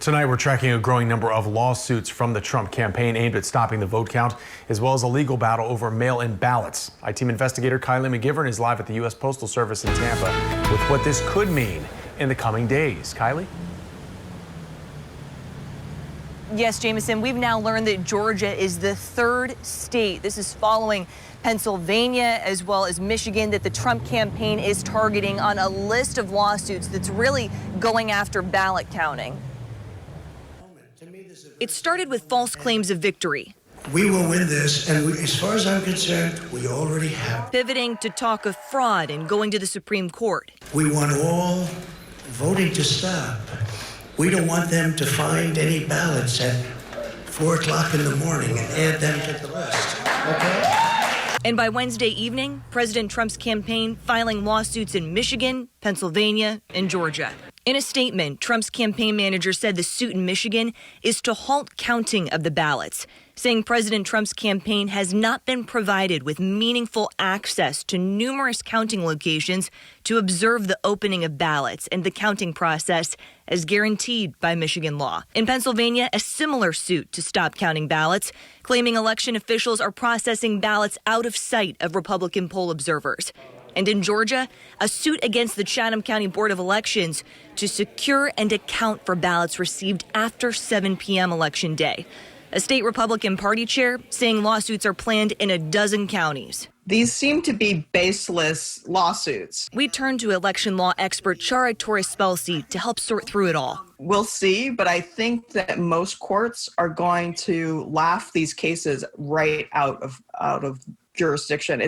Tonight, we're tracking a growing number of lawsuits from the Trump campaign aimed at stopping the vote count, as well as a legal battle over mail-in ballots. I-Team investigator Kylie McGivern is live at the U.S. Postal Service in Tampa with what this could mean in the coming days. Kylie? Yes, Jameson, we've now learned that Georgia is the third state. This is following Pennsylvania as well as Michigan that the Trump campaign is targeting on a list of lawsuits that's really going after ballot counting. It started with false claims of victory. We will win this, and as far as I'm concerned, we already have. Pivoting to talk of fraud and going to the Supreme Court. We want all voting to stop. We don't want them to find any ballots at 4 o'clock in the morning and add them to the list, okay? And by Wednesday evening, President Trump's campaign filing lawsuits in Michigan, Pennsylvania, and Georgia. In a statement, Trump's campaign manager said the suit in Michigan is to halt counting of the ballots, saying President Trump's campaign has not been provided with meaningful access to numerous counting locations to observe the opening of ballots and the counting process as guaranteed by Michigan law. In Pennsylvania, a similar suit to stop counting ballots, claiming election officials are processing ballots out of sight of Republican poll observers. And in Georgia, a suit against the Chatham County Board of Elections to secure and account for ballots received after 7 p.m. Election Day. A state Republican Party chair saying lawsuits are planned in a dozen counties. These seem to be baseless lawsuits. We turn to election law expert Chara Torres-Spelcy to help sort through it all. We'll see, but I think that most courts are going to laugh these cases right out of jurisdiction.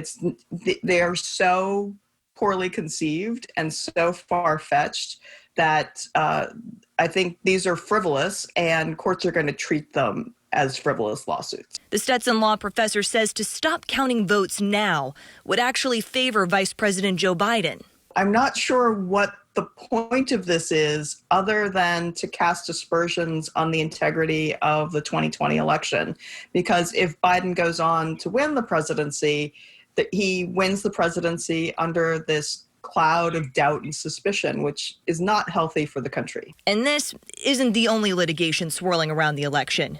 They are so poorly conceived and so far-fetched that I think these are frivolous, and courts are going to treat them as frivolous lawsuits. The Stetson law professor says to stop counting votes now would actually favor Vice President Joe Biden. I'm not sure what the point of this is other than to cast aspersions on the integrity of the 2020 election. Because if Biden goes on to win the presidency, that he wins the presidency under this cloud of doubt and suspicion, which is not healthy for the country. And this isn't the only litigation swirling around the election.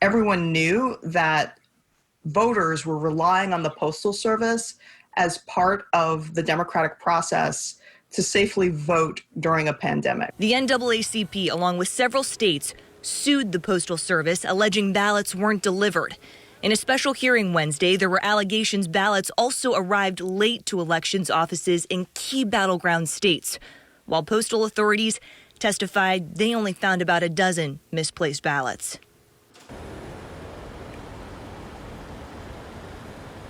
Everyone knew that voters were relying on the Postal Service as part of the democratic process to safely vote during a pandemic. The NAACP, along with several states, sued the Postal Service, alleging ballots weren't delivered. In a special hearing Wednesday, there were allegations ballots also arrived late to elections offices in key battleground states, while postal authorities testified they only found about a dozen misplaced ballots.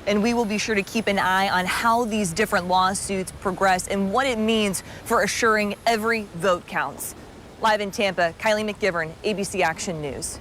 And we will be sure to keep an eye on how these different lawsuits progress and what it means for assuring every vote counts. Live in Tampa, Kylie McGivern, ABC Action News.